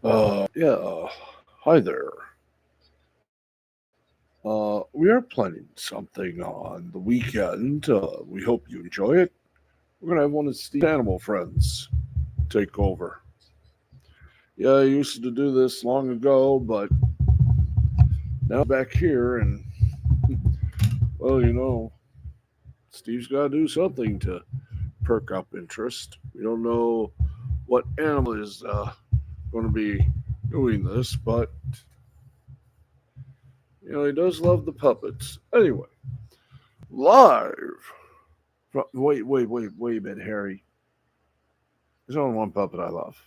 Yeah. Hi there. We are planning something on the weekend. We hope you enjoy it. We're gonna have one of Steve's animal friends take over. Yeah, I used to do this long ago, but now back here, and well, Steve's got to do something to perk up interest. We don't know what animal is going to be doing this, but he does love the puppets. Anyway, live. Wait a minute, Harry. There's only one puppet I love.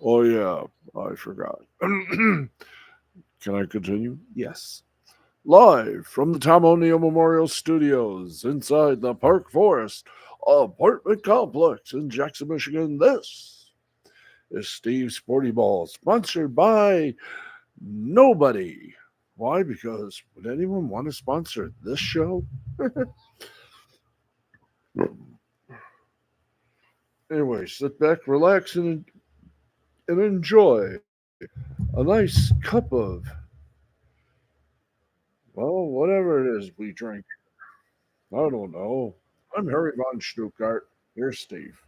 Oh yeah, I forgot. Can I continue? Yes. Live from the Tom O'Neill Memorial Studios inside the Park Forest apartment complex in Jackson, Michigan. This is Steve's Sporty Ball, sponsored by nobody. Why? Because would anyone want to sponsor this show? Anyway, sit back, relax, and enjoy a nice cup of, well, whatever it is we drink. I don't know. I'm Harry Von Stuttgart. Here's Steve.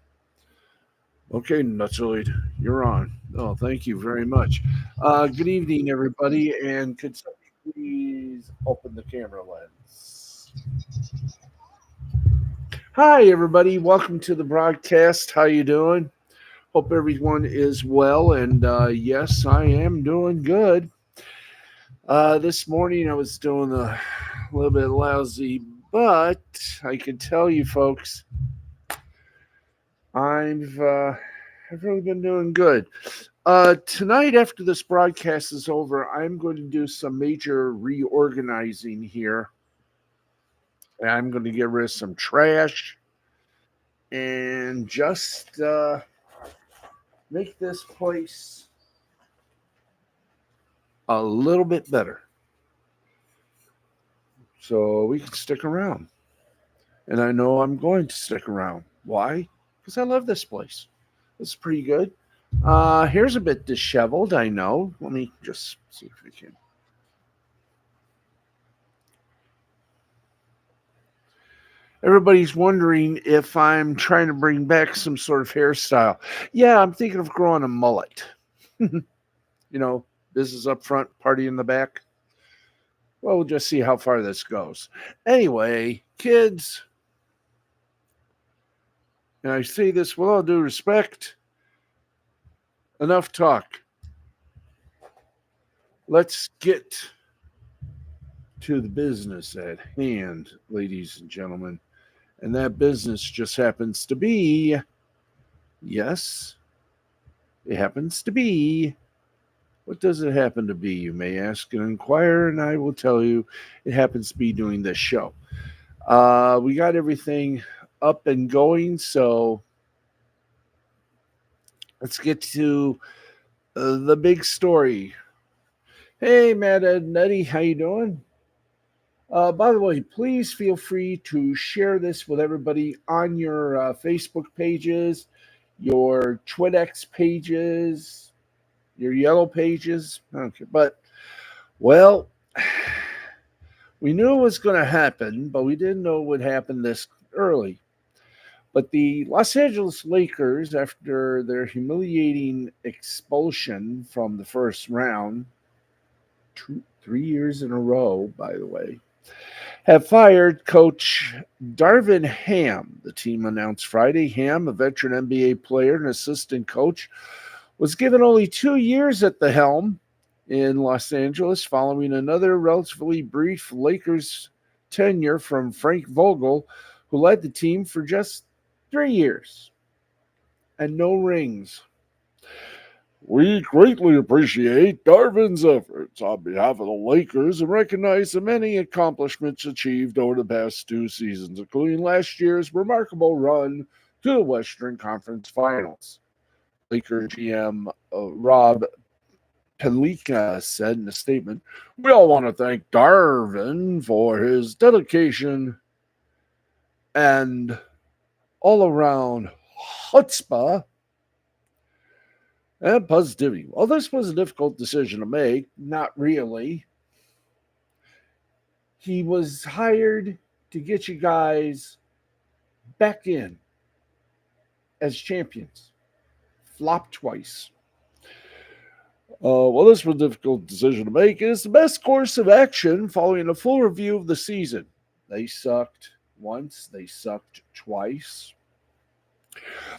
Okay, Nutsoid, you're on. Oh, thank you very much. Good evening, everybody, and could somebody please open the camera lens? Hi, everybody. Welcome to the broadcast. How you doing? Hope everyone is well, and yes, I am doing good. This morning I was doing a little bit lousy, but I can tell you, folks, I've uh, I've really been doing good. Tonight, after this broadcast is over, I'm going to do some major reorganizing here. I'm going to get rid of some trash and just make this place a little bit better so we can stick around. And I know I'm going to stick around. Why? Because I love this place. It's pretty good. Here's a bit disheveled, I know. Let me just see if we can. Everybody's wondering if I'm trying to bring back some sort of hairstyle. Yeah, I'm thinking of growing a mullet. Business up front, party in the back. Well, we'll just see how far this goes. Anyway, kids, and I say this with all due respect, enough talk. Let's get to the business at hand, ladies and gentlemen. And that business just happens to be, yes, it happens to be. What does it happen to be, you may ask and inquire, and I will tell you it happens to be doing this show. We got everything up and going, so let's get to the big story. Hey, Matt and Nettie, how you doing? By the way, please feel free to share this with everybody on your Facebook pages, your TwitX pages, your yellow pages. Okay, but well, we knew it was going to happen, but we didn't know it would happen this early. But the Los Angeles Lakers, after their humiliating expulsion from the first round, 3 years in a row, by the way, have fired coach Darvin Ham. The team announced Friday. Ham, a veteran NBA player and assistant coach, was given only 2 years at the helm in Los Angeles following another relatively brief Lakers tenure from Frank Vogel, who led the team for just 3 years and no rings. We greatly appreciate Darvin's efforts on behalf of the Lakers and recognize the many accomplishments achieved over the past 2 seasons, including last year's remarkable run to the Western Conference Finals. Laker GM Rob Pelinka said in a statement, "We all want to thank Darvin for his dedication and all around chutzpah And positivity. Well, this was a difficult decision to make. Not really. He was hired to get you guys back in as champions. Flopped twice. Well, this was a difficult decision to make. It is the best course of action following a full review of the season. They sucked once, they sucked twice.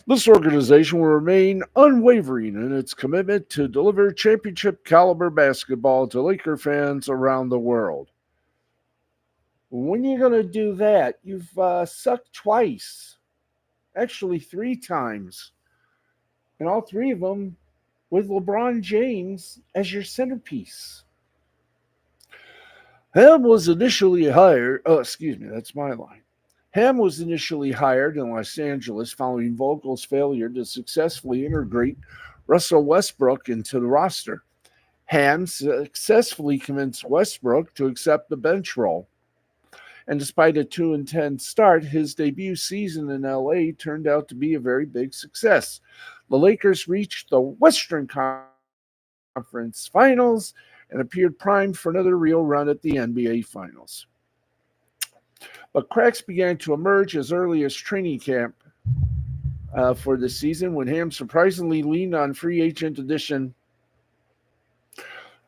This organization will remain unwavering in its commitment to deliver championship caliber basketball to Laker fans around the world. When you're going to do that, you've sucked twice, actually three times, and all three of them with LeBron James as your centerpiece. Ham was initially hired. Oh, excuse me, that's my line. Ham was initially hired in Los Angeles following Vogel's failure to successfully integrate Russell Westbrook into the roster. Ham successfully convinced Westbrook to accept the bench role. And despite a 2-10 start, his debut season in LA turned out to be a very big success. The Lakers reached the Western Conference Finals and appeared primed for another real run at the NBA Finals. But cracks began to emerge as early as training camp for the season when Ham surprisingly leaned on free agent addition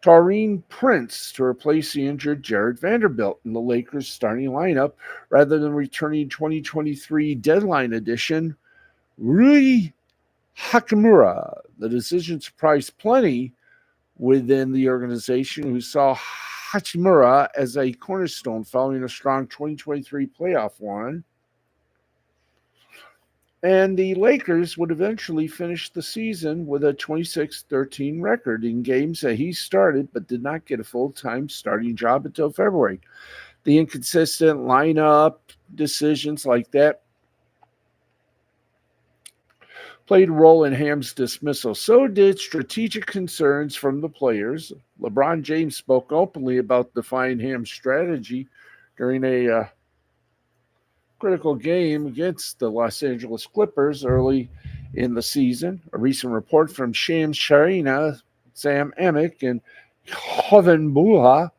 Taurean Prince to replace the injured Jared Vanderbilt in the Lakers' starting lineup rather than returning 2023 deadline addition Rui Hachimura. The decision surprised plenty within the organization, who saw Hachimura as a cornerstone following a strong 2023 playoff run. And the Lakers would eventually finish the season with a 26-13 record in games that he started but did not get a full-time starting job until February. The inconsistent lineup decisions like that played a role in Ham's dismissal. So did strategic concerns from the players. LeBron James spoke openly about defying Ham's strategy during a critical game against the Los Angeles Clippers early in the season. A recent report from Shams Charania, Sam Amick, and Hoven Buha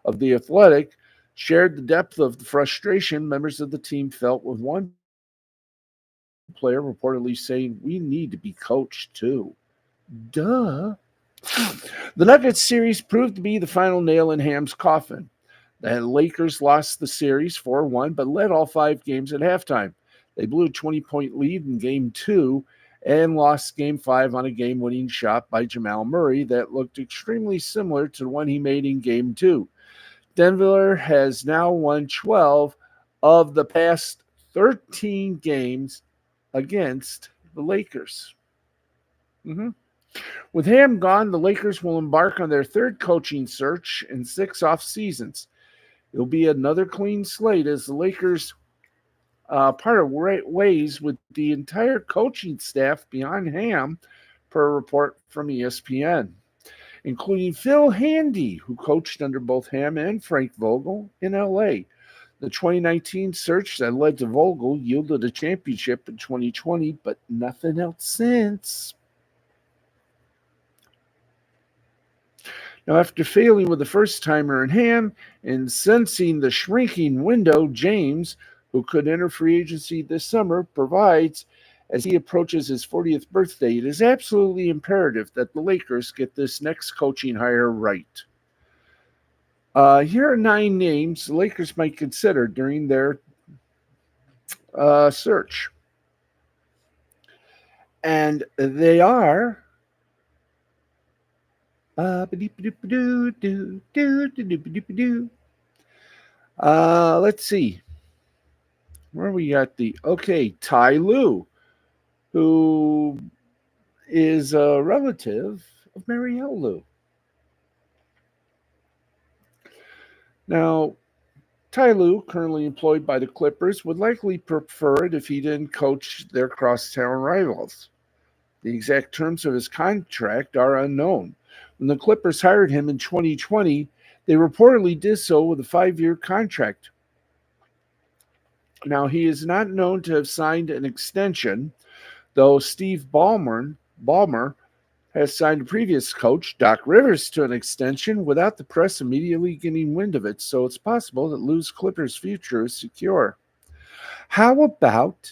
of The Athletic shared the depth of the frustration members of the team felt, with one player reportedly saying, "We need to be coached too." Duh. The Nuggets series proved to be the final nail in Ham's coffin. The Lakers lost the series 4-1, but led all 5 games at halftime. They blew a 20-point lead in Game 2 and lost Game 5 on a game-winning shot by Jamal Murray that looked extremely similar to the one he made in Game 2. Denver has now won 12 of the past 13 games against the Lakers. With Ham gone, the Lakers will embark on their third coaching search in 6 off seasons. It'll be another clean slate as the Lakers part ways with the entire coaching staff beyond Ham, per a report from ESPN, including Phil Handy, who coached under both Ham and Frank Vogel in LA. The 2019 search that led to Vogel yielded a championship in 2020, but nothing else since. Now, after failing with the first-timer in Ham and sensing the shrinking window, James, who could enter free agency this summer, provides as he approaches his 40th birthday. It is absolutely imperative that the Lakers get this next coaching hire right. Here are 9 names the Lakers might consider during their search. And they are... let's see. Where we got Ty Lue, who is a relative of Marielle Lue. Now, Ty Lue, currently employed by the Clippers, would likely prefer it if he didn't coach their crosstown rivals. The exact terms of his contract are unknown. When the Clippers hired him in 2020, they reportedly did so with a 5-year contract. Now, he is not known to have signed an extension, though Steve Ballmer has signed a previous coach, Doc Rivers, to an extension without the press immediately getting wind of it, so it's possible that Lou's Clippers' future is secure. How about,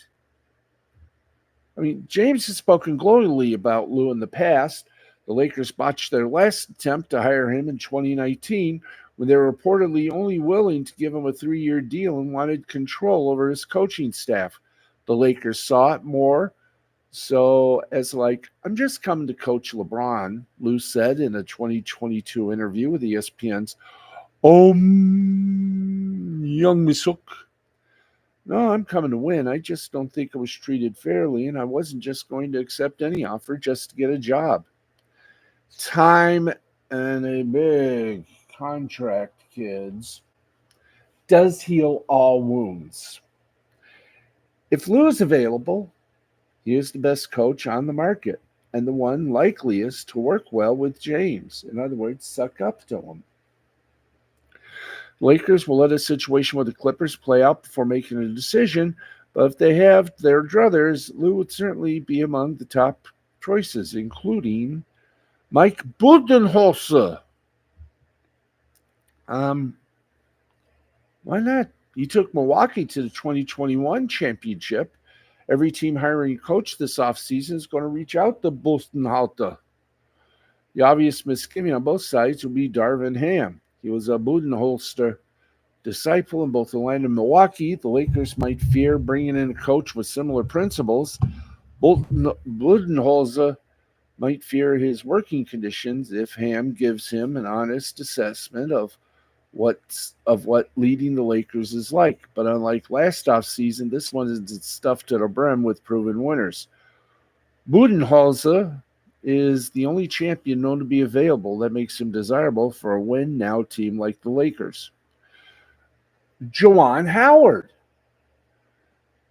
James has spoken glowingly about Lou in the past. The Lakers botched their last attempt to hire him in 2019 when they were reportedly only willing to give him a 3-year deal and wanted control over his coaching staff. The Lakers saw it more so as like, I'm just coming to coach LeBron, Lou said in a 2022 interview with ESPN's Young Misuk. No, I'm coming to win. I just don't think I was treated fairly, and I wasn't just going to accept any offer just to get a job. Time and a big contract, kids, does heal all wounds. If Lou is available, he is the best coach on the market and the one likeliest to work well with James. In other words, suck up to him. Lakers will let a situation with the Clippers play out before making a decision, but if they have their druthers, Lou would certainly be among the top choices, including Mike Budenholzer. Why not? He took Milwaukee to the 2021 championship. Every team hiring a coach this offseason is going to reach out to Budenholzer. The obvious misgiving on both sides will be Darvin Ham. He was a Budenholzer disciple in both Atlanta and Milwaukee. The Lakers might fear bringing in a coach with similar principles. Budenholzer might fear his working conditions if Ham gives him an honest assessment of what leading the Lakers is like. But unlike last offseason, this one is stuffed to the brim with proven winners. Budenholzer is the only champion known to be available that makes him desirable for a win-now team like the Lakers. Juwan Howard.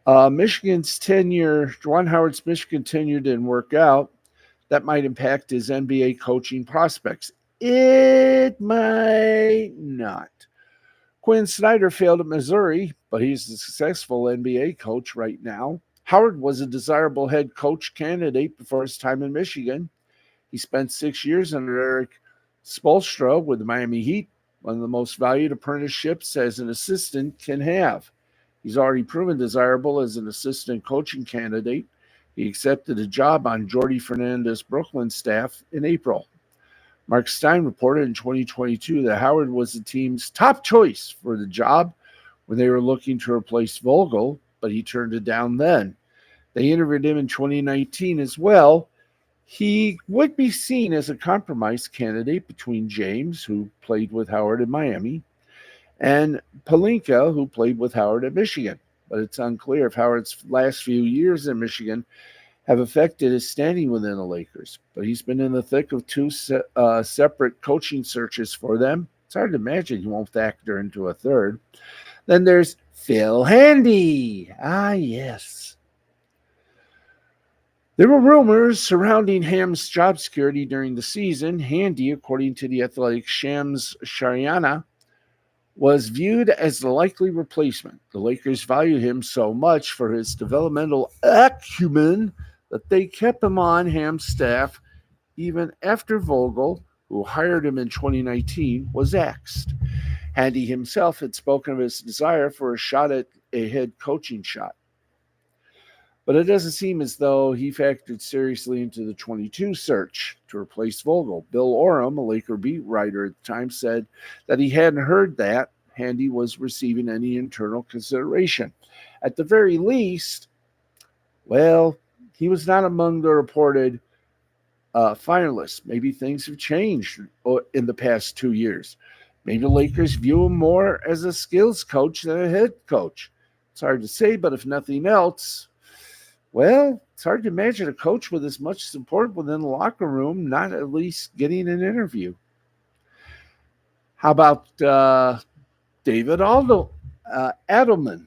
Juwan Howard's Michigan tenure didn't work out. That might impact his NBA coaching prospects. It might not. Quinn Snyder failed at Missouri, but he's a successful NBA coach right now. Howard was a desirable head coach candidate before his time in Michigan. He spent 6 years under Eric Spoelstra with the Miami Heat, one of the most valued apprenticeships as an assistant can have. He's already proven desirable as an assistant coaching candidate. He accepted a job on Jordi Fernandez' Brooklyn staff in April. Mark Stein reported in 2022 that Howard was the team's top choice for the job when they were looking to replace Vogel, but he turned it down then. They interviewed him in 2019 as well. He would be seen as a compromise candidate between James, who played with Howard in Miami, and Pelinka, who played with Howard at Michigan. But it's unclear if Howard's last few years in Michigan have affected his standing within the Lakers. But he's been in the thick of two separate coaching searches for them. It's hard to imagine he won't factor into a third. Then there's Phil Handy. Ah, yes. There were rumors surrounding Ham's job security during the season. Handy, according to the Athletic Shams Shariana, was viewed as the likely replacement. The Lakers value him so much for his developmental acumen that they kept him on Ham's staff even after Vogel, who hired him in 2019, was axed. Handy himself had spoken of his desire for a shot at a head coaching shot. But it doesn't seem as though he factored seriously into the 22 search to replace Vogel. Bill Oram, a Laker beat writer at the time, said that he hadn't heard that Handy was receiving any internal consideration. At the very least, well, he was not among the reported finalists. Maybe things have changed in the past 2 years. Maybe the Lakers view him more as a skills coach than a head coach. It's hard to say, but if nothing else, well, it's hard to imagine a coach with as much support within the locker room not at least getting an interview. How about David Adelman?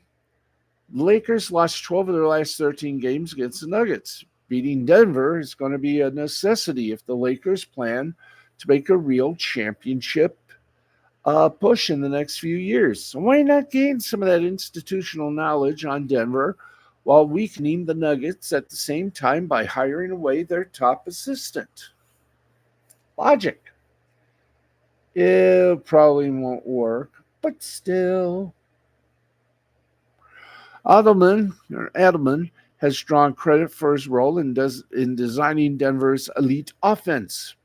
The Lakers lost 12 of their last 13 games against the Nuggets. Beating Denver is going to be a necessity if the Lakers plan to make a real championship push in the next few years. So why not gain some of that institutional knowledge on Denver while weakening the Nuggets at the same time by hiring away their top assistant? Logic. It probably won't work, but still. Adelman has drawn credit for his role in designing Denver's elite offense.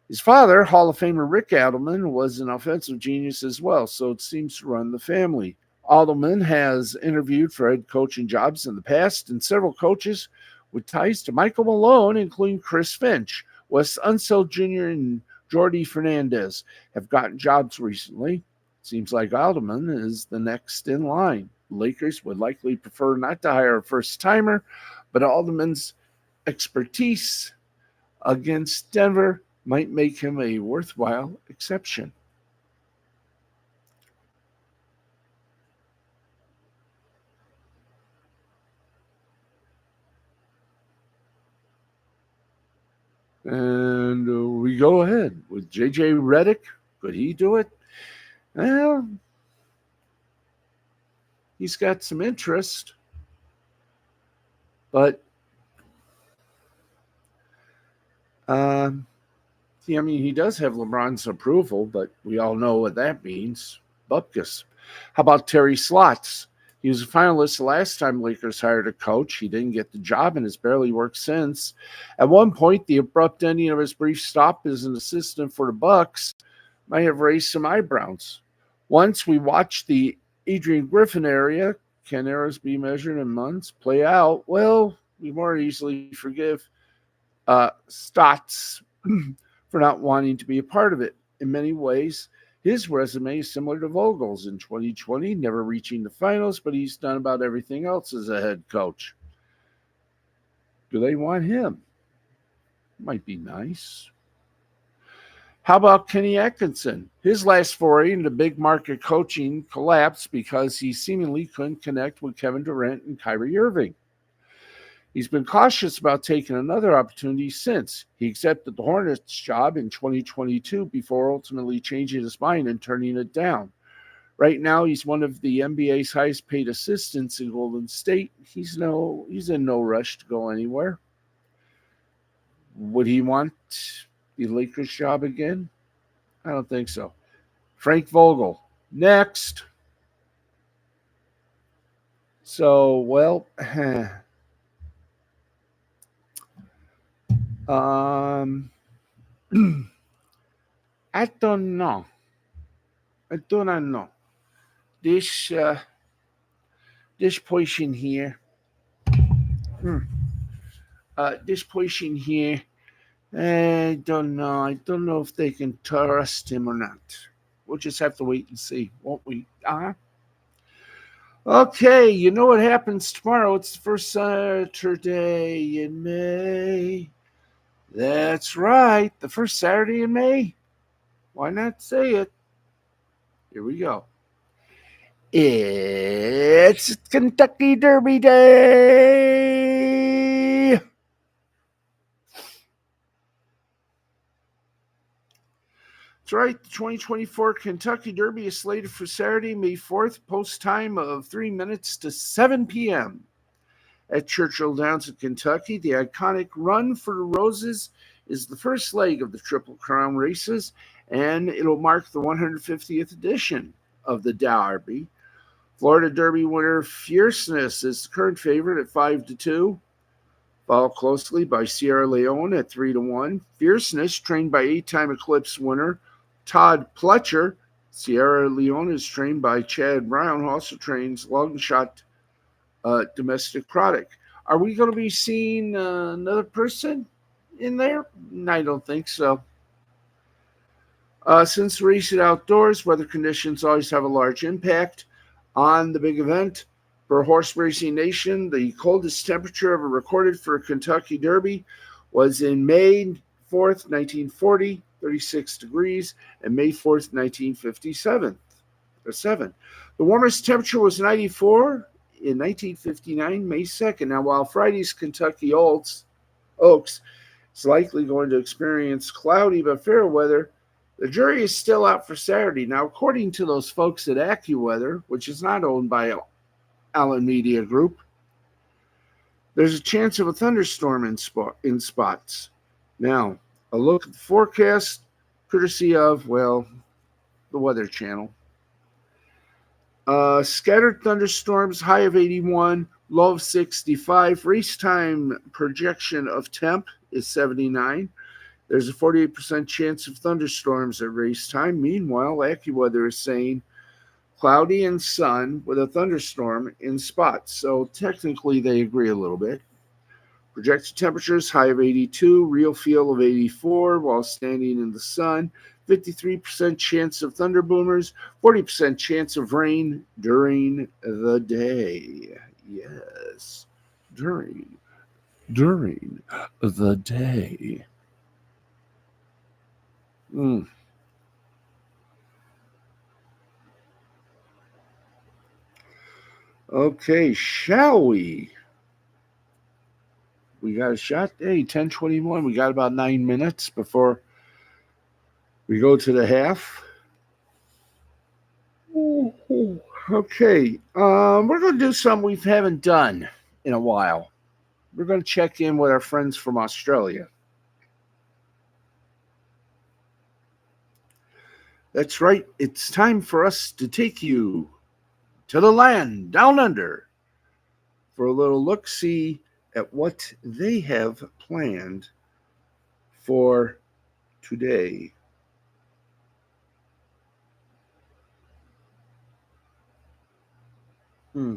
His father, Hall of Famer Rick Adelman, was an offensive genius as well, so it seems to run the family. Adelman has interviewed for head coaching jobs in the past, and several coaches with ties to Michael Malone, including Chris Finch, Wes Unseld Jr., and Jordi Fernandez, have gotten jobs recently. Seems like Adelman is the next in line. The Lakers would likely prefer not to hire a first timer, but Adelman's expertise against Denver might make him a worthwhile exception. And we go ahead with J.J. Redick. Could he do it? Well, he's got some interest, but I mean, he does have LeBron's approval, but we all know what that means. Bupkis. How about Terry Slots? He was a finalist the last time Lakers hired a coach. He didn't get the job and has barely worked since. At one point, the abrupt ending of his brief stop as an assistant for the Bucks might have raised some eyebrows. Once we watched the Adrian Griffin area, can eras be measured in months, play out? Well, we more easily forgive Stotts for not wanting to be a part of it. In many ways, his resume is similar to Vogel's in 2020, never reaching the finals, but he's done about everything else as a head coach. Do they want him? Might be nice. How about Kenny Atkinson? His last foray into big market coaching collapsed because he seemingly couldn't connect with Kevin Durant and Kyrie Irving. He's been cautious about taking another opportunity since. He accepted the Hornets job in 2022 before ultimately changing his mind and turning it down. Right now, he's one of the NBA's highest paid assistants in Golden State. He's in no rush to go anywhere. Would he want the Lakers job again? I don't think so. Frank Vogel. Next. So, well, I don't know. I do not know. This this person here. This person here. I don't know. I don't know if they can trust him or not. We'll just have to wait and see, won't we? Okay, you know what happens tomorrow? It's the first Saturday in May. That's right, the first Saturday in May. Why not say it? Here we go. It's Kentucky Derby Day. That's right, the 2024 Kentucky Derby is slated for Saturday, May 4th, post time of 3 minutes to 7 p.m. At Churchill Downs in Kentucky. The iconic Run for the Roses is the first leg of the Triple Crown races, and it'll mark the 150th edition of the Derby. Florida Derby winner Fierceness is the current favorite at 5-2, followed closely by Sierra Leone at 3-1. Fierceness, trained by 8-time Eclipse winner Todd Pletcher. Sierra Leone is trained by Chad Brown, who also trains long shot domestic product. Are we going to be seeing another person in there? I don't think so. Since the race is outdoors, weather conditions always have a large impact on the big event. For Horse Racing Nation, the coldest temperature ever recorded for a Kentucky Derby was in May 4th, 1940, 36 degrees, and May 4th, 1957, 7. The warmest temperature was 94 in 1959, May 2nd. Now, while Friday's Kentucky Oaks is likely going to experience cloudy but fair weather, the jury is still out for Saturday. Now, according to those folks at AccuWeather, which is not owned by Allen Media Group, there's a chance of a thunderstorm in spots. Now, A look at the forecast, courtesy of, well, the Weather Channel. Scattered thunderstorms, high of 81, low of 65. Race time projection of temp is 79. There's a 48% chance of thunderstorms at race time. Meanwhile, AccuWeather is saying cloudy and sun with a thunderstorm in spots. So technically, they agree a little bit. Projected temperatures, high of 82, real feel of 84 while standing in the sun. 53% chance of thunderboomers, 40% chance of rain during the day. Yes, during the day. Mm. Okay, shall we? We got a shot. Hey, 10:21. We got about 9 minutes before we go to the half. Okay, we're going to do something we haven't done in a while. We're going to check in with our friends from Australia. That's right. It's time for us to take you to the land down under for a little look see at what they have planned for today. Hmm.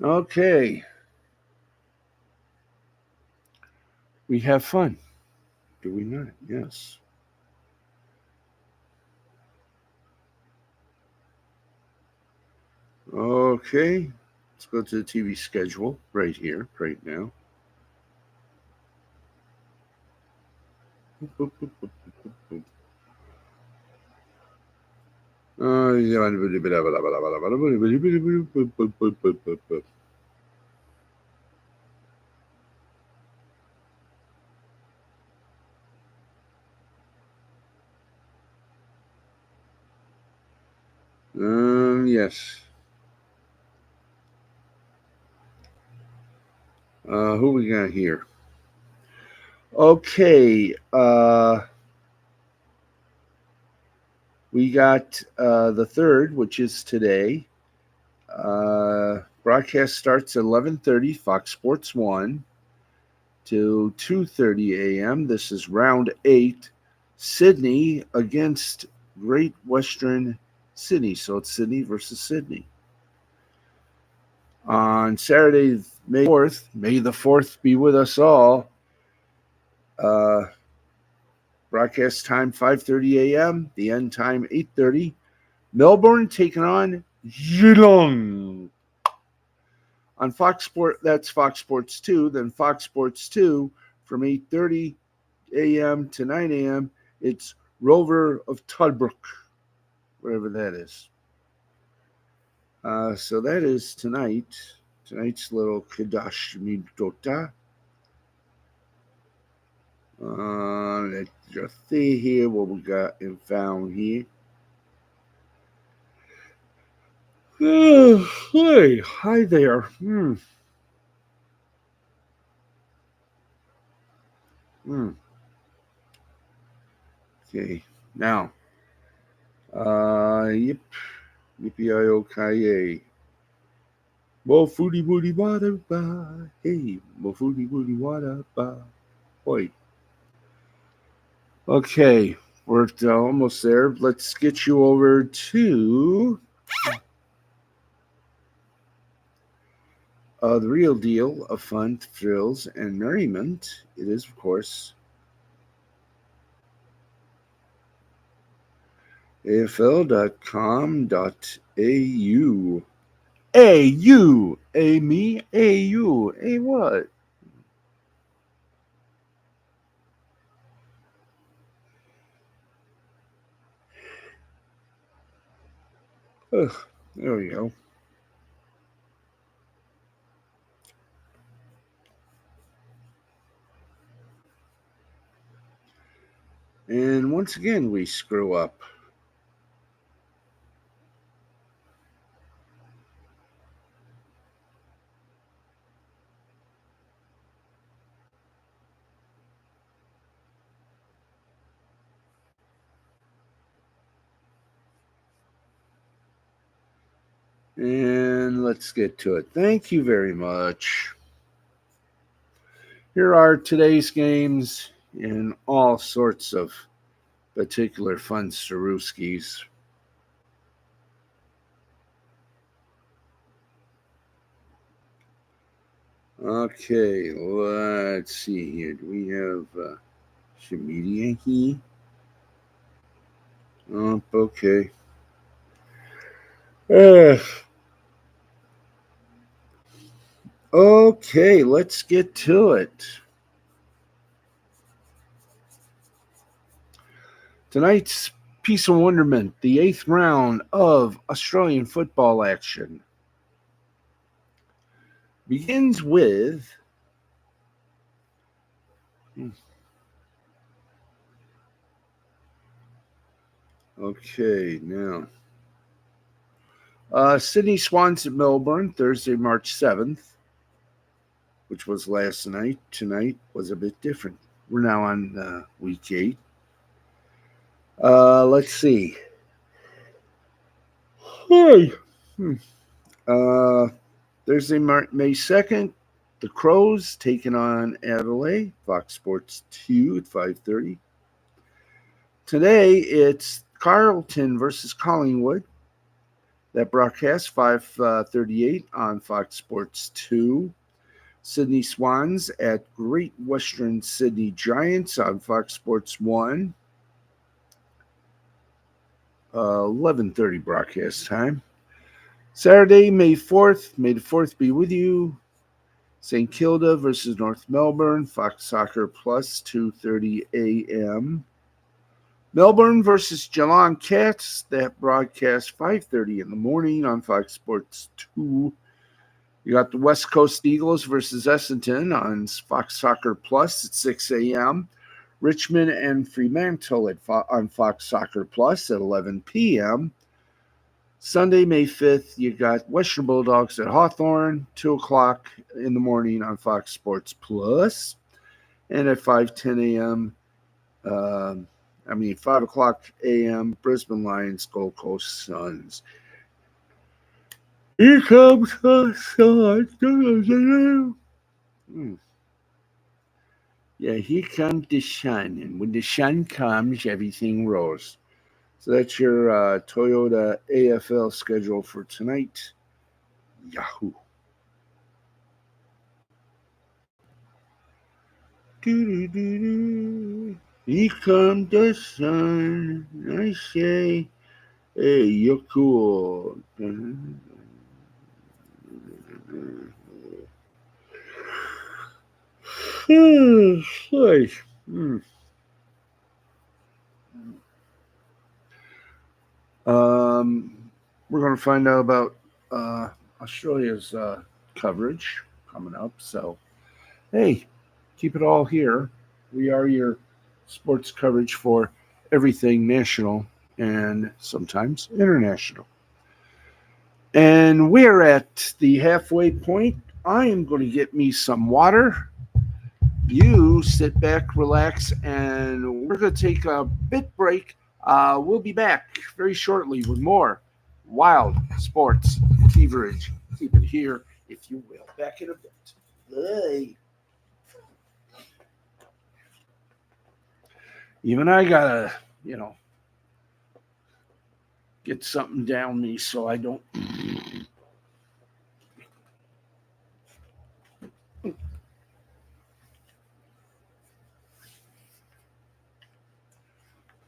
Okay, we have fun, do we not? Yes. Okay, let's go to the TV schedule right here, right now. Yes. Who we got here? Okay. We got the third, which is today. Broadcast starts at 11:30, Fox Sports 1 to 2:30 a.m. This is round 8. Sydney against Great Western Sydney. So it's Sydney versus Sydney. On Saturday, May 4th, May the 4th be with us all. Uh, Broadcast time 5:30 a.m. The end time 8:30. Melbourne taking on Geelong. On Fox Sport, that's Fox Sports 2. Then Fox Sports 2 from 8:30 a.m. to 9 a.m. It's Rover of Tudbrook, whatever that is. So that is tonight. Tonight's little Kadash Midota. Let's just see here what we got and found here. Hey, hi there. Hmm. Okay, now, yep, yippee-i-o-ki-yay. Mo foodie woody wada ba, hey, mo foodie woody wada ba, boy. Okay, we're almost there. Let's get you over to the real deal of fun, thrills, and merriment. It is, of course, afl.com.au. A-U. A me, A-U. A what? Ugh, there we go. And once again, we screw up. And let's get to it. Thank you very much. Here are today's games in all sorts of particular fun Saruskis. Okay, let's see here. Do we have Shimidiaki? Oh, okay. Okay, let's get to it. Tonight's piece of wonderment, the 8th round of Australian football action, begins with okay, now Sydney Swans at Melbourne, Thursday, March 7th, which was last night. Tonight was a bit different. We're now on week 8. Let's see. Hey. Thursday, May 2nd, the Crows taking on Adelaide, Fox Sports 2 at 5:30. Today, it's Carlton versus Collingwood. That broadcast 5:38 on Fox Sports 2. Sydney Swans at Great Western Sydney Giants on Fox Sports 1. 11:30 broadcast time. Saturday, May 4th. May the 4th be with you. St. Kilda versus North Melbourne, Fox Soccer Plus, 2:30 a.m. Melbourne versus Geelong Cats, that broadcast 5:30 in the morning on Fox Sports 2. You got the West Coast Eagles versus Essendon on Fox Soccer Plus at 6 a.m. Richmond and Fremantle on Fox Soccer Plus at 11 p.m. Sunday, May 5th, you got Western Bulldogs at Hawthorn, 2 o'clock in the morning on Fox Sports Plus. And at 5:10 a.m., 5 o'clock a.m., Brisbane Lions, Gold Coast Suns. Here comes the sun. Yeah, here comes the sun. And when the sun comes, everything rolls. So that's your Toyota AFL schedule for tonight. Yahoo. Here comes the sun. I say, hey, you're cool. We're going to find out about Australia's coverage coming up. So, hey, keep it all here. We are your sports coverage for everything national and sometimes international. And we're at the halfway point. I am going to get me some water. You sit back, relax, and we're going to take a bit break. We'll be back very shortly with more wild sports coverage. Keep it here, if you will. Back in a bit. Bye. Even I gotta, get something down me so I don't.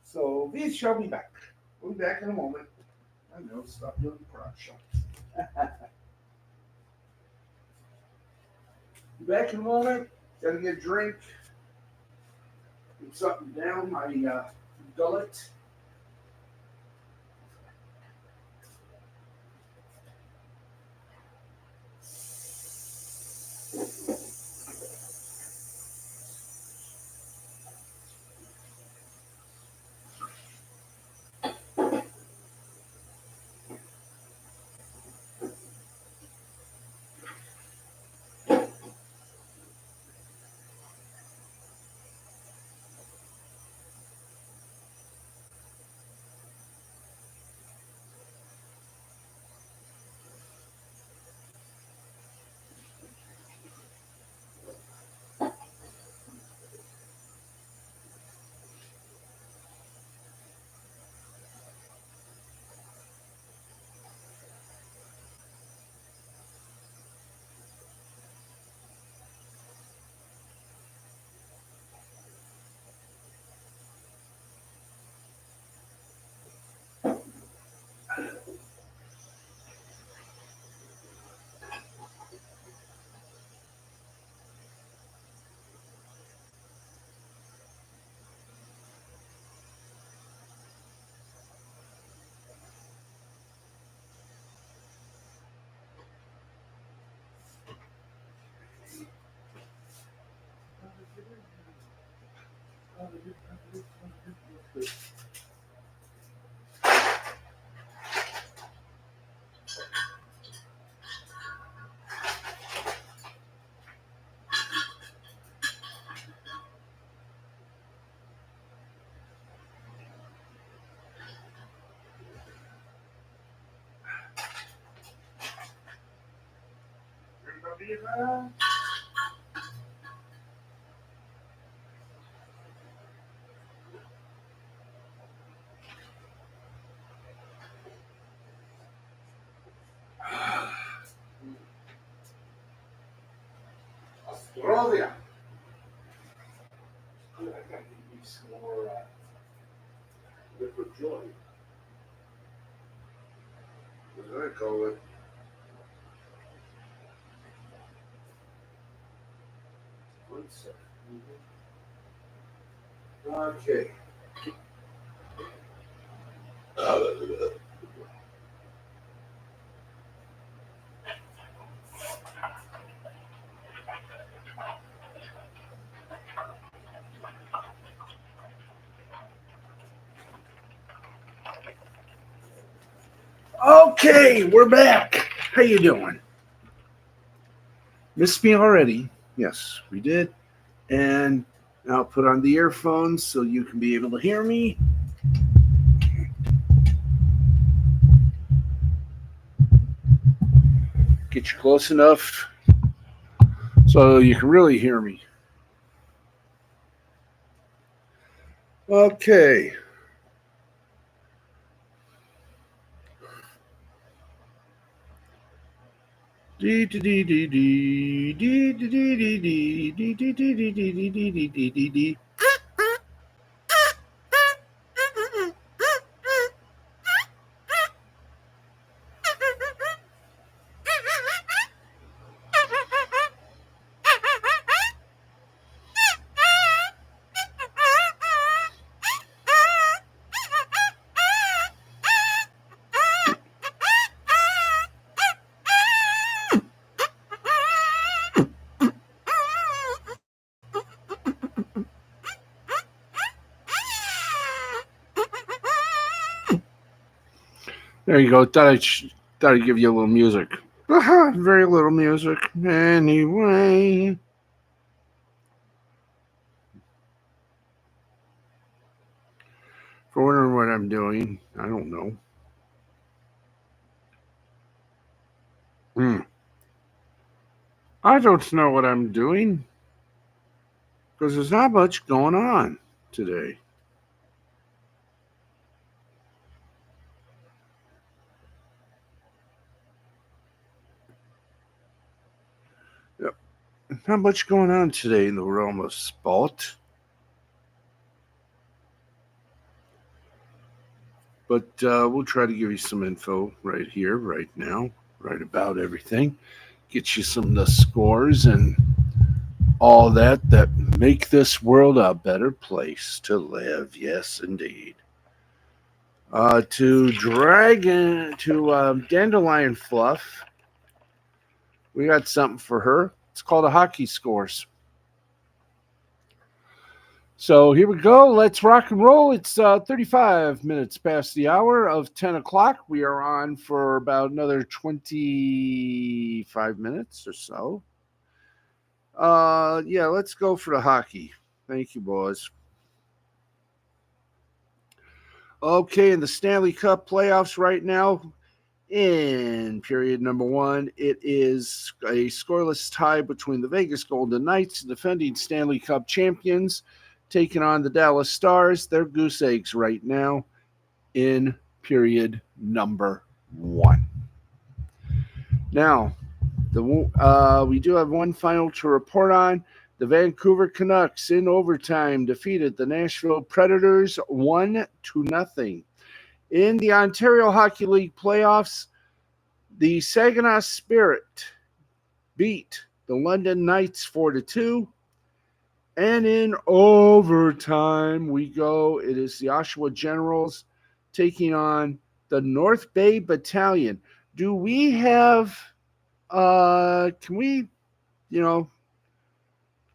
So we shall be back. We'll be back in a moment. I know, stop doing the crotch shots. Back in a moment. Gotta get a drink. Get something down my gullet. Australia. I got to give some more liquid joy. What did I call it? One second. Okay. Okay, we're back. How you doing? Missed me already? Yes, we did. And I'll put on the earphones so you can be able to hear me. Get you close enough so you can really hear me. Okay. There you go. Thought I'd give you a little music. Very little music. Anyway. For wondering what I'm doing, I don't know. I don't know what I'm doing because there's not much going on today. Yep. Not much going on today in the realm of sport. But we'll try to give you some info right here, right now, right about everything. Get you some of the scores and all that make this world a better place to live. Yes, indeed. To Dandelion Fluff, we got something for her. It's called a hockey scores. So here we go. Let's rock and roll. It's 35 minutes past the hour of 10 o'clock. We are on for about another 25 minutes or so. Yeah, let's go for the hockey. Thank you, boys. Okay, in the Stanley Cup playoffs right now, in period number one, it is a scoreless tie between the Vegas Golden Knights, defending Stanley Cup champions, taking on the Dallas Stars. They're goose eggs right now in period number one. Now, we do have one final to report on. The Vancouver Canucks in overtime defeated the Nashville Predators 1-0. In the Ontario Hockey League playoffs, the Saginaw Spirit beat the London Knights 4-2. And in overtime we go. It is the Oshawa Generals taking on the North Bay Battalion. Do we have, can we, give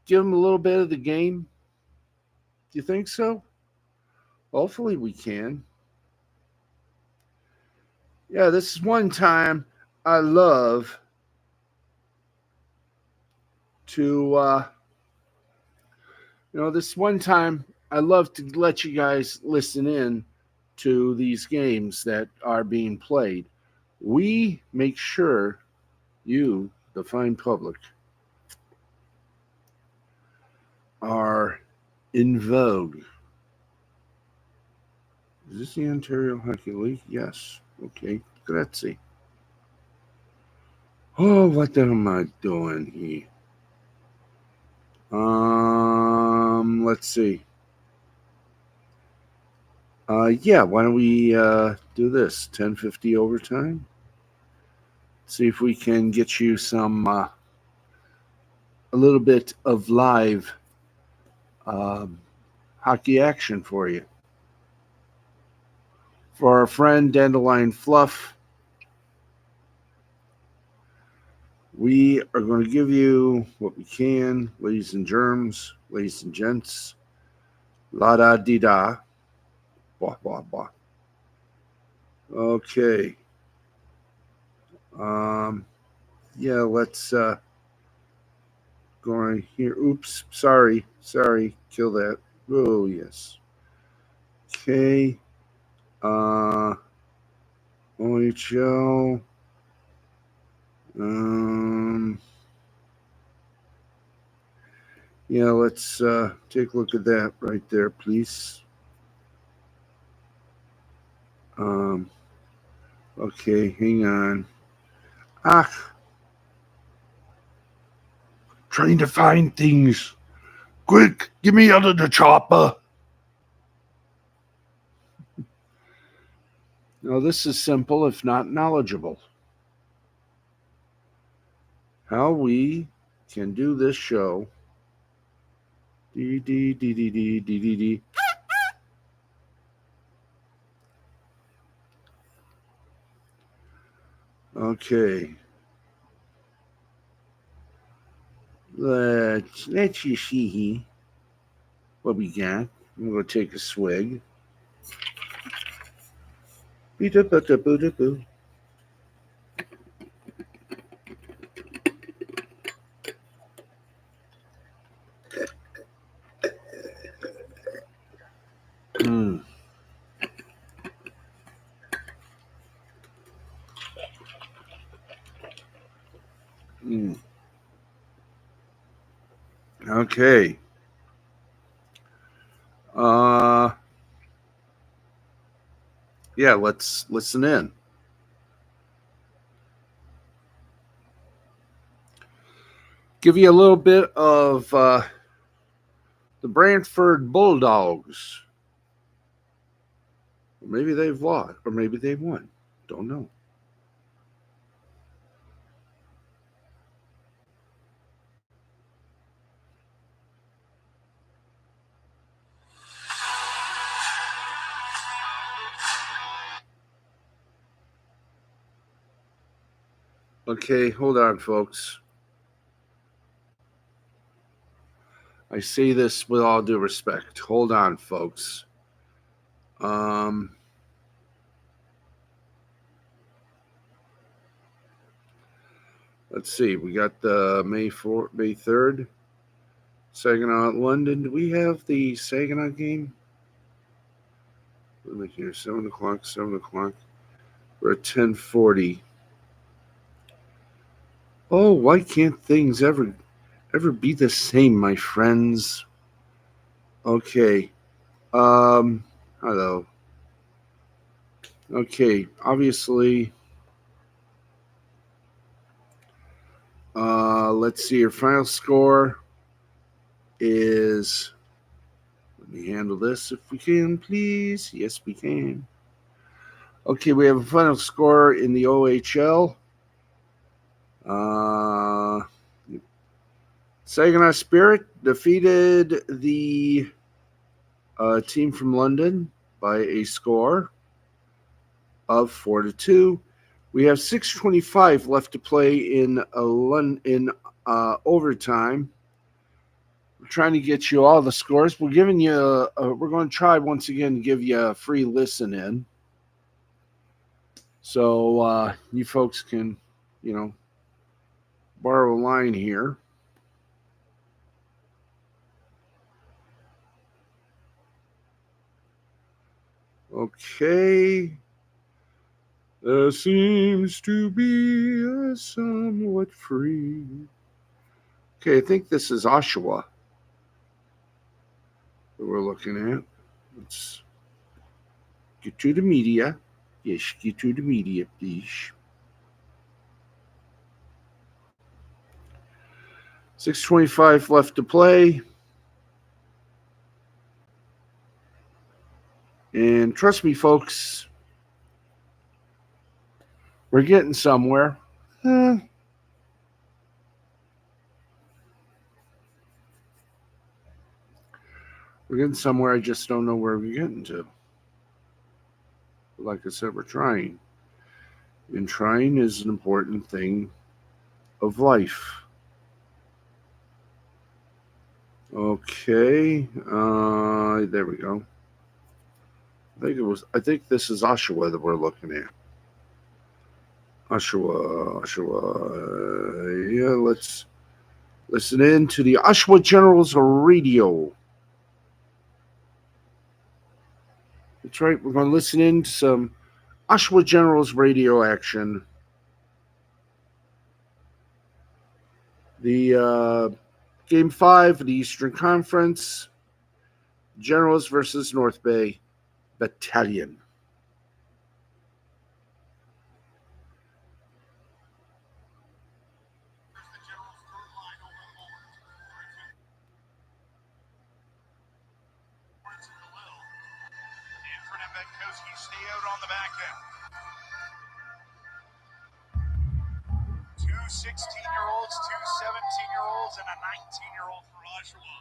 them a little bit of the game? Do you think so? Hopefully we can. Yeah, this is one time I love to, this one time I love to let you guys listen in to these games that are being played. We make sure you the fine public, are in vogue. Is this the Ontario Hockey League? Yes. Okay. Grazie. Oh, what am I doing here? Let's see. Yeah, why don't we do this? 10:50 overtime. See if we can get you some a little bit of live hockey action for you. For our friend Dandelion Fluff, we are going to give you what we can, ladies and germs, ladies and gents. La da di da. Blah, blah, blah. Okay. Yeah, let's go on here. Oops. Sorry. Kill that. Oh, yes. Okay. OHL. Yeah, let's take a look at that right there, please. Okay, hang on. Trying to find things. Quick, get me out of the chopper. Now, this is simple, if not knowledgeable. How we can do this show. D. Okay. Let's you see what we got. I'm going to take a swig. Okay. Yeah, let's listen in. Give you a little bit of the Brantford Bulldogs. Maybe they've lost, or maybe they won. Don't know. Okay, hold on, folks. I say this with all due respect. Hold on, folks. Let's see. We got the May 3rd. Saginaw, London. Do we have the Saginaw game? Let me hear. 7 o'clock. We're at 10:40. Oh, why can't things ever be the same, my friends? Okay. Hello. Okay, obviously. Let's see. Your final score is. Let me handle this if we can, please. Yes, we can. Okay, we have a final score in the OHL. Saginaw Spirit defeated the team from London by a score of 4-2. We have 6:25 left to play in overtime. We're trying to get you all the scores. We're giving you. We're going to try once again to give you a free listen in, so you folks can, borrow a line here. Okay. There seems to be a somewhat free. Okay, I think this is Oshawa that we're looking at. Let's get to the media. Yes, get to the media, please. 6:25 left to play. And trust me, folks, we're getting somewhere. We're getting somewhere. I just don't know where we're getting to. Like I said, we're trying. And trying is an important thing of life. Okay. There we go. I think this is Oshawa that we're looking at. Oshawa. Yeah, let's listen in to the Oshawa Generals radio. That's right. We're going to listen in to some Oshawa Generals radio action. The Game 5 of the Eastern Conference, Generals versus North Bay Battalion. Stay out on the back end. Two 16-year-olds, two 17-year-olds, and a 19-year-old for Oshawa.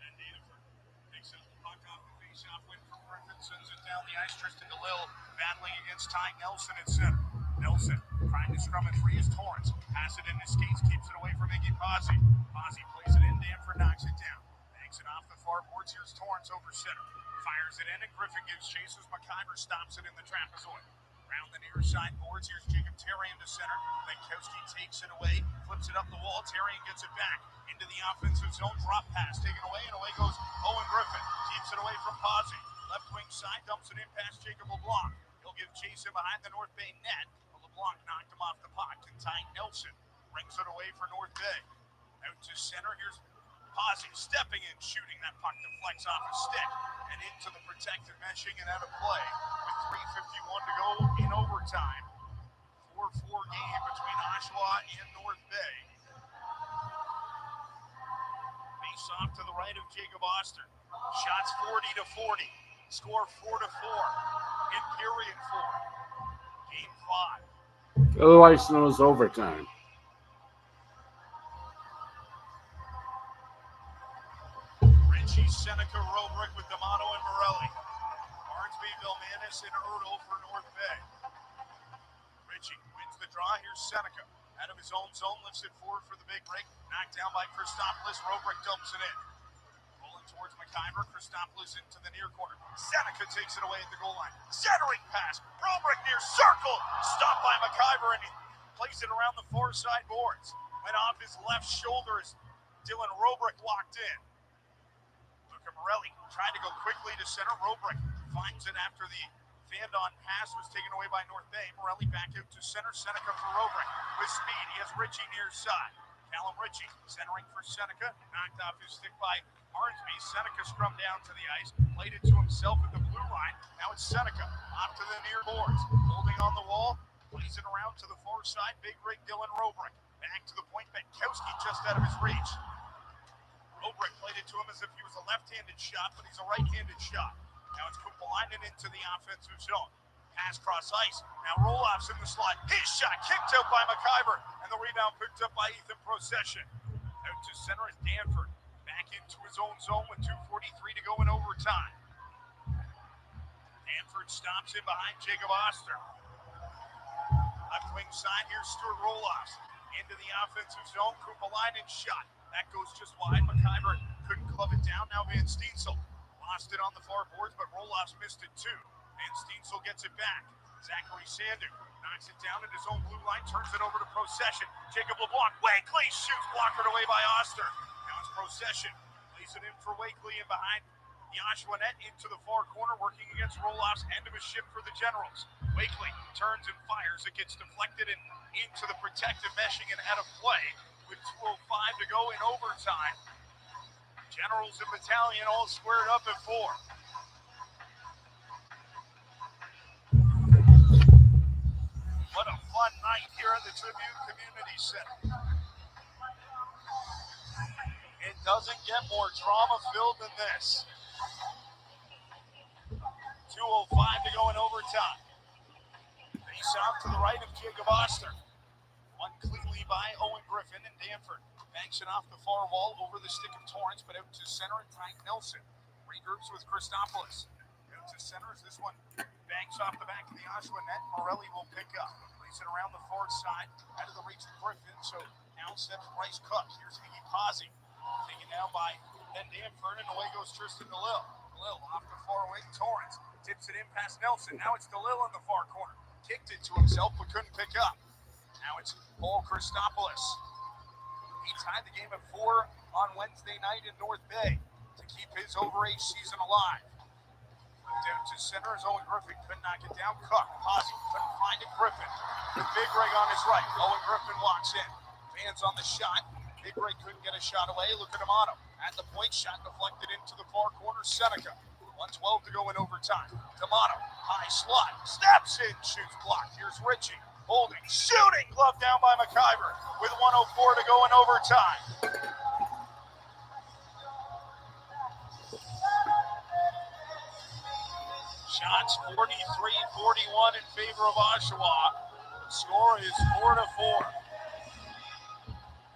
And Danford picks up the puck off the face-off win from Griffin, sends it down the ice. Tristan DeLille battling against Ty Nelson at center. Nelson trying to scrum it free as Torrance. Pass it into skates, keeps it away from Iggy Pazzi. Pazzi plays it in, Danford knocks it down. Banks it off the far boards, here's Torrance over center. Fires it in, and Griffin gives chase as McIver stops it in the trapezoid. Round the near side boards, here's Jacob Terrian to center. Lankowski takes it away, flips it up the wall. Terrian gets it back into the offensive zone. Drop pass taken away, and away goes Owen Griffin. Keeps it away from Pazzi. Left wing side, dumps it in past Jacob LeBlanc. He'll give chase in behind the North Bay net. LeBlanc knocked him off the puck, and Ty Nelson brings it away for North Bay. Out to center, here's Pazzi stepping in, shooting. That puck deflects off his stick and into the protective meshing and out of play with 3:51 to go in overtime. 4-4 game between Oshawa and North Bay. Face off to the right of Jacob Oster. Shots 40-40. Score 4-4 in period 4. Game 5. Otherwise known as overtime. Richie, Seneca, Robrick with D'Amato and Morelli. Barnsby, Vilmanis, and Erdo for North Bay. Richie wins the draw. Here's Seneca. Out of his own zone, lifts it forward for the big break. Knocked down by Christopoulos. Robrick dumps it in. Rolling towards McIver. Christopoulos into the near corner. Seneca takes it away at the goal line. Centering pass. Robrick near circle. Stopped by McIver, and he plays it around the far side boards. Went off his left shoulder as Dylan Robrick locked in. Morelli tried to go quickly to center. Robrick finds it after the Vandon pass was taken away by North Bay. Morelli back out to center. Seneca for Robrick with speed. He has Ritchie near side. Callum Ritchie centering for Seneca. Knocked off his stick by Barnsby. Seneca scrummed down to the ice. Played it to himself at the blue line. Now it's Seneca off to the near boards. Holding on the wall. Plays it around to the far side. Big rig Dylan Robrick. Back to the point. Betkowski just out of his reach. Robrick played it to him as if he was a left-handed shot, but he's a right-handed shot. Now it's Kupalainen into the offensive zone. Pass cross ice. Now Roloff's in the slot. His shot kicked out by McIver, and the rebound picked up by Ethan Procession. Out to center is Danford. Back into his own zone with 2:43 to go in overtime. Danford stops in behind Jacob Oster. Left wing side, here's Stuart Roloff. Into the offensive zone. Kupalainen shot. That goes just wide. McIver couldn't club it down. Now Van Steensel lost it on the far boards, but Roloff's missed it too. Van Steensel gets it back. Zachary Sandu knocks it down at his own blue line, turns it over to Procession. Jacob LeBlanc. Wakely shoots, blocked away by Oster. Now it's Procession. Plays it in for Wakely and behind The Oshawa net into the far corner, working against Roloff's end of a shift for the Generals. Wakely turns and fires. It gets deflected and into the protective meshing and out of play with 2:05 to go in overtime. Generals and Battalion all squared up at 4. What a fun night here at the Tribune Community Center. It doesn't get more drama-filled than this. 2:05 to go in overtime. Face off to the right of Jacob Oster. One cleanly by Owen Griffin, and Danford banks it off the far wall over the stick of Torrance, but out to center and Frank Nelson. Regroups with Christopoulos. Out to center as this one banks off the back of the Oshawa net. Morelli will pick up. Plays it around the far side, out of the reach of Griffin, so now steps Bryce Cook. Here's Iggy Pazzi. Taken down by Ben Danford, and away goes Tristan DeLille. DeLille off the far wing, Torrance. Tips it in past Nelson. Now it's DeLille in the far corner. Kicked it to himself, but couldn't pick up. Now it's Paul Christopoulos. He tied the game at 4 on Wednesday night in North Bay to keep his overage season alive. Down to center as Owen Griffin couldn't knock it down. Cook, Pazzi couldn't find it. Griffin with Big Rig on his right. Owen Griffin walks in. Fans on the shot. Big Rig couldn't get a shot away. Look at Amato. At the point, shot deflected into the far corner. Seneca. 1:12 to go in overtime. D'Amato, high slot. Steps in, shoots blocked. Here's Ritchie. Holding, shooting. Glove down by McIver with 1:04 to go in overtime. Shots 43-41 in favor of Oshawa. Score is 4-4.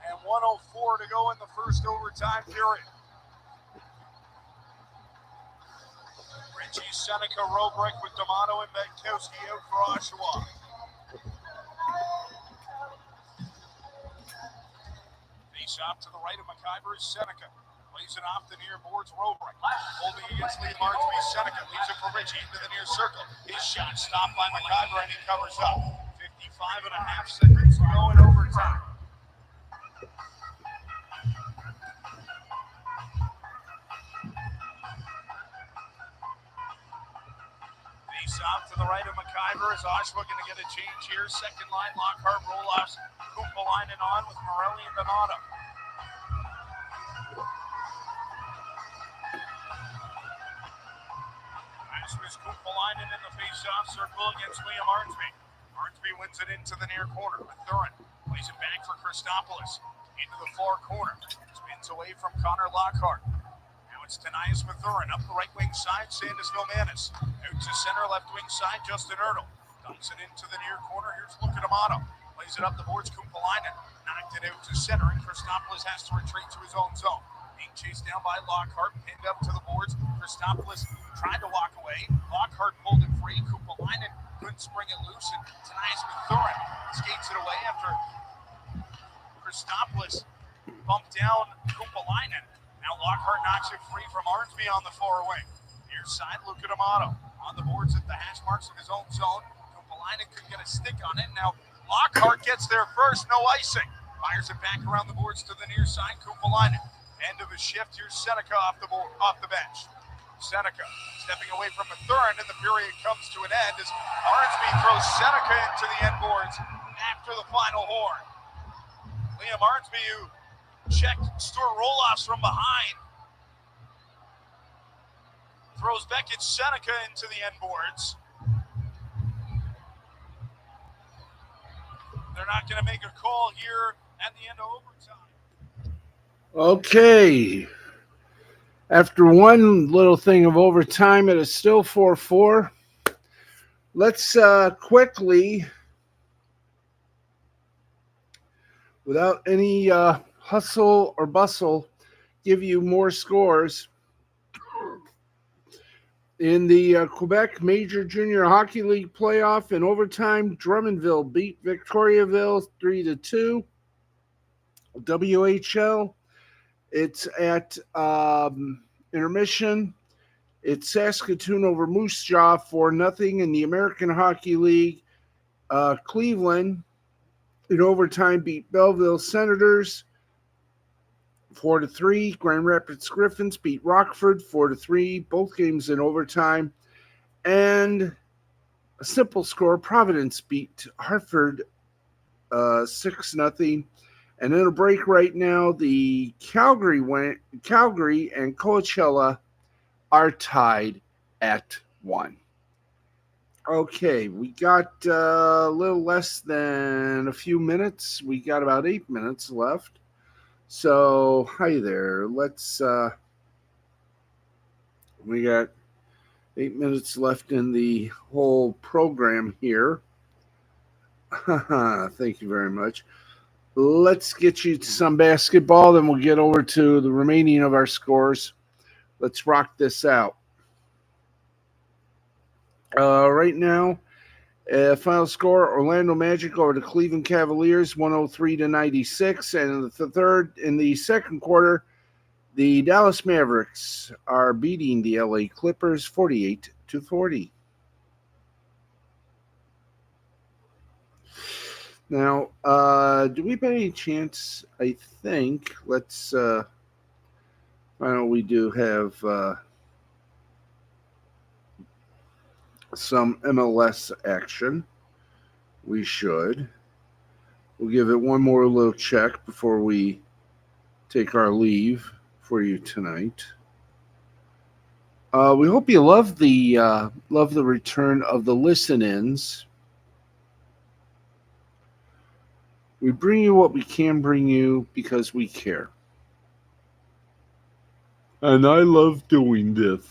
And 1:04 to go in the first overtime period. Richie, Seneca, Robrick with D'Amato and Benkowski out for Oshawa. Face off to the right of McIver is Seneca. Plays it off the near boards, Robrick. Holding against Liam Marchby. Seneca leaves it for Richie into the near circle. His shot stopped by McIver and he covers up. 55.5 seconds to go in overtime. Face off to the right of McIver. Is Oshawa going to get a change here? Second line, Lockhart, Roloffs, Kumpalainen on with Morelli and Donato. Rasmus Kumpalainen in the face-off circle against Liam Arnsby. Arnsby wins it into the near corner. Mathurin plays it back for Christopoulos. Into the far corner. Spins away from Connor Lockhart. Now it's Tanias Mathurin up the right wing side. Sandis Vilmanis. Out to center, left wing side. Justin Ertl. Dumps it into the near corner. Here's Luka D'Amato. Plays it up the boards. Kumpalainen knocked it out to center, and Christopoulos has to retreat to his own zone. Being chased down by Lockhart, pinned up to the boards. Christopoulos tried to walk away. Lockhart pulled it free. Kumpalainen couldn't spring it loose, and Tanias Mathurin skates it away after Christopoulos bumped down Kumpalainen. Now Lockhart knocks it free from Arnsby on the far wing. Near side, Luka D'Amato on the boards at the hash marks of his own zone. Kumpalainen couldn't get a stick on it. Now Lockhart gets there first, no icing. Fires it back around the boards to the near side. Kumpalainen. End of his shift. Here's Seneca off the bench. Seneca stepping away from Mathurin, and the period comes to an end as Arnsby throws Seneca into the end boards after the final horn. Liam Arnsby, who checked Stuart Roloffs from behind, throws Beckett Seneca into the end boards. They're not going to make a call here at the end of overtime. Okay. After one little thing of overtime, it is still 4-4. Let's quickly, without any hustle or bustle, give you more scores. In the Quebec Major Junior Hockey League playoff in overtime, Drummondville beat Victoriaville 3-2. WHL, it's at intermission. It's Saskatoon over Moose Jaw 4-0. In the American Hockey League, Cleveland in overtime beat Belleville Senators 4-3. Grand Rapids Griffins beat Rockford 4-3. Both games in overtime. And a simple score: Providence beat Hartford 6-0. And in a break right now, the Calgary and Coachella are tied at 1. Okay, we got a little less than a few minutes. We got about 8 minutes left. So, hi there. We got 8 minutes left in the whole program here. Thank you very much. Let's get you to some basketball, then we'll get over to the remaining of our scores. Let's rock this out. Right now, final score: Orlando Magic over the Cleveland Cavaliers, 103-96. And in the second quarter, the Dallas Mavericks are beating the LA Clippers 48-40. Now, do we by any chance? I think let's. I know we do have some MLS action. We should. We'll give it one more little check before we take our leave for you tonight. We hope you love the return of the listen-ins. We bring you what we can bring you because we care. And I love doing this.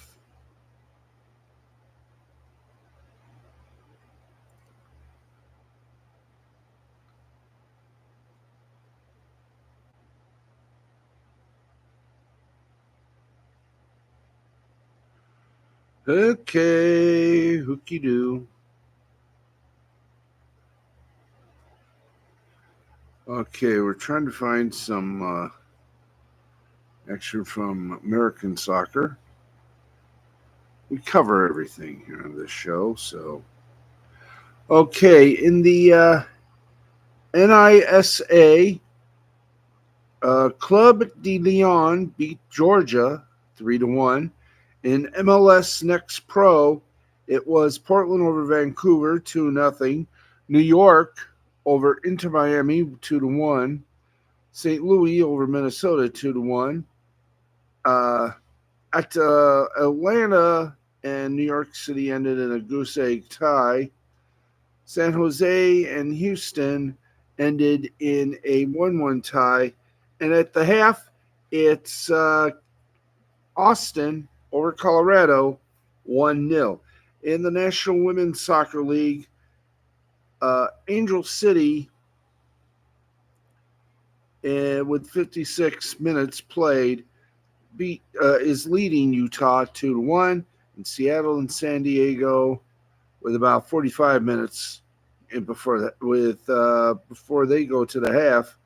Okay, hooky doo. Okay, we're trying to find some action from American soccer. We cover everything here on this show, so. Okay, in the NISA, Club de Leon beat Georgia 3-1. In MLS Next Pro, it was Portland over Vancouver 2-0. New York over Inter Miami 2-1. St. Louis over Minnesota 2-1. At Atlanta and New York City ended in a goose egg tie. San Jose and Houston ended in a 1-1 tie. And at the half, it's Austin over Colorado 1-0. In the National Women's Soccer League, Angel City, with 56 minutes played, is leading Utah 2-1. And Seattle and San Diego, with about 45 minutes before they go to the half,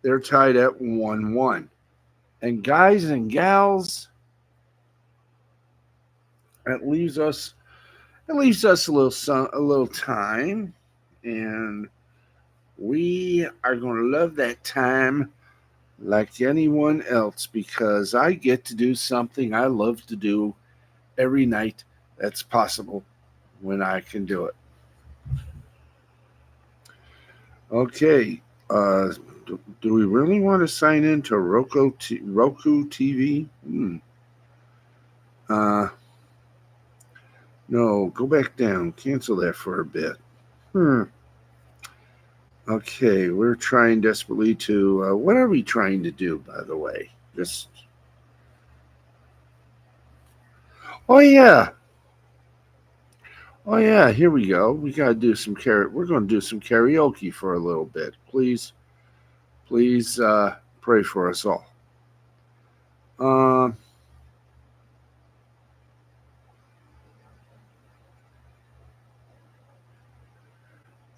they're tied at 1-1. And guys and gals, it leaves us a little time, and we are going to love that time like anyone else because I get to do something I love to do every night that's possible when I can do it. Okay, do we really want to sign in to Roku TV? No, go back down. Cancel that for a bit. Okay, we're trying desperately to. What are we trying to do, by the way? Just. Oh yeah. Oh yeah. Here we go. We gotta do some We're going to do some karaoke for a little bit. Please, pray for us all.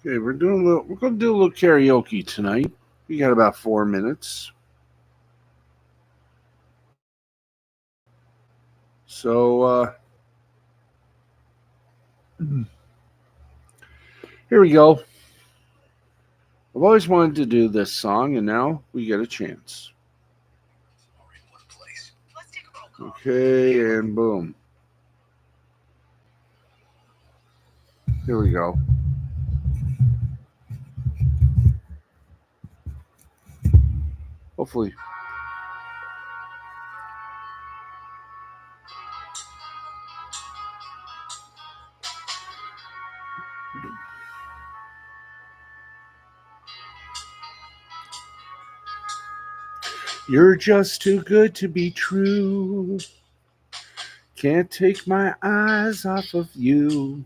Okay, we're going to do a little karaoke tonight. We got about 4 minutes. So here we go. I've always wanted to do this song, and now we get a chance. Okay, and boom. Here we go. Hopefully. You're just too good to be true. Can't take my eyes off of you.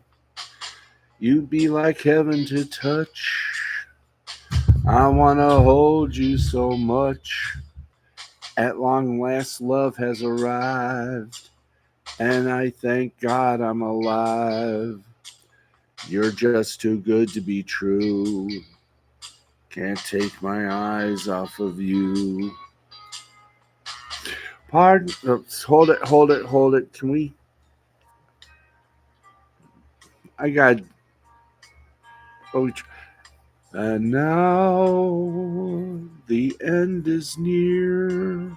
You'd be like heaven to touch. I want to hold you so much. At long last, love has arrived, and I thank God I'm alive. You're just too good to be true. Can't take my eyes off of you. Pardon. Hold it, hold it, hold it. Can we? I got. Oh, and now the end is near,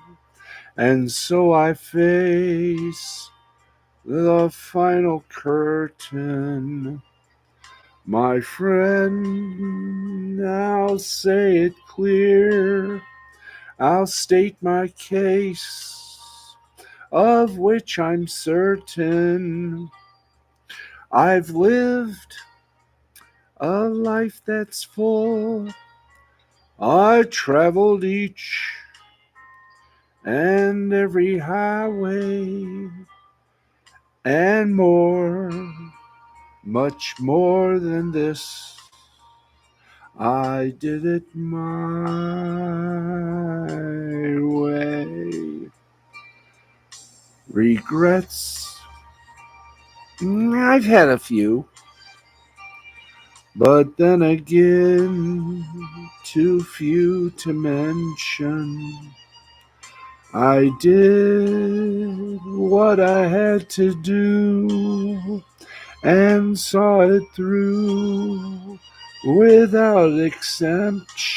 and so I face the final curtain. My friend, now say it clear. I'll state my case, of which I'm certain. I've lived a life that's full. I traveled each and every highway and more, much more than this. I did it my way. Regrets? I've had a few. But then again, too few to mention. I did what I had to do and saw it through without exemption.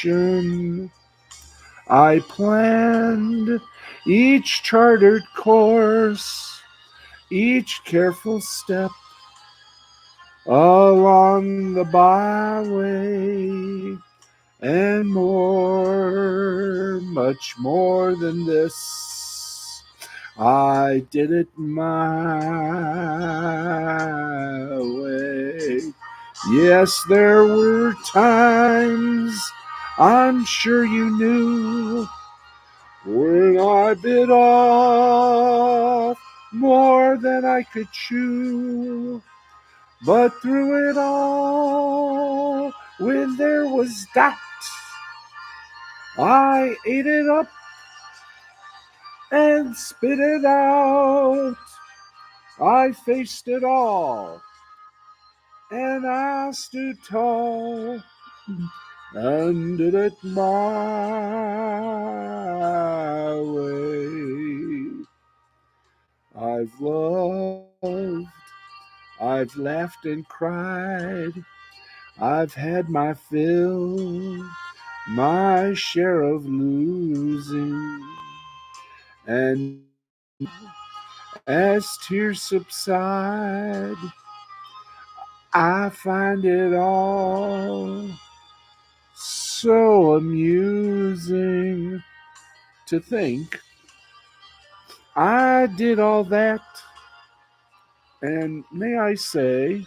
I planned each chartered course, each careful step along the byway, and more, much more than this. I did it my way. Yes, there were times I'm sure you knew when I bit off more than I could chew. But through it all, when there was doubt, I ate it up and spit it out. I faced it all, and I stood tall and did it my way. I've loved, I've laughed and cried, I've had my fill, my share of losing. And as tears subside, I find it all so amusing to think I did all that. And may I say,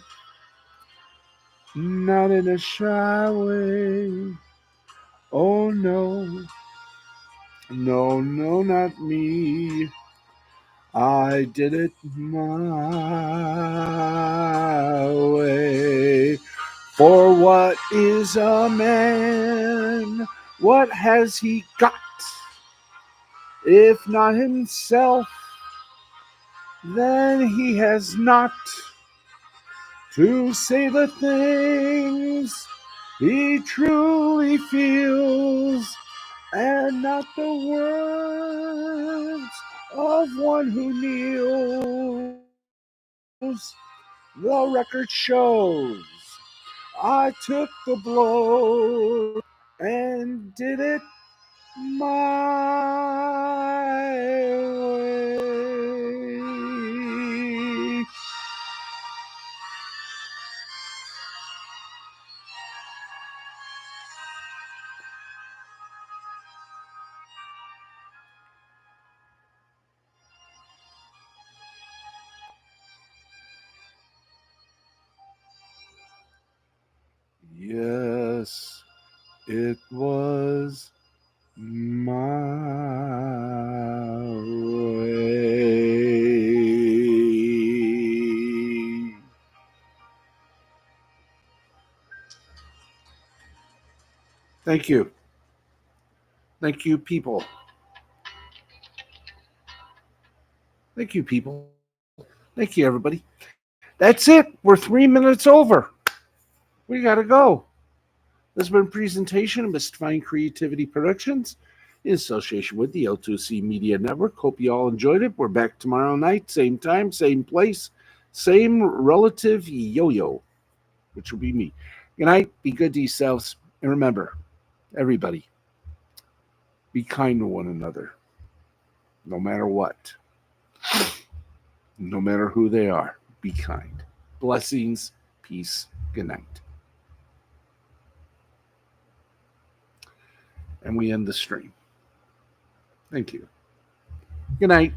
not in a shy way. Oh no, no, no, not me. I did it my way. For what is a man? What has he got? If not himself, then he has not to say the things he truly feels, and not the words of one who kneels. The record shows I took the blow and did it my way. It was my way. Thank you. Thank you, people. Thank you, people. Thank you, everybody. That's it. We're 3 minutes over. We got to go. This has been a presentation of Mystifying Creativity Productions in association with the L2C Media Network. Hope you all enjoyed it. We're back tomorrow night, same time, same place, same relative yo-yo, which will be me. Good night. Be good to yourselves. And remember, everybody, be kind to one another, no matter what, no matter who they are. Be kind. Blessings, peace, good night. And we end the stream. Thank you. Good night.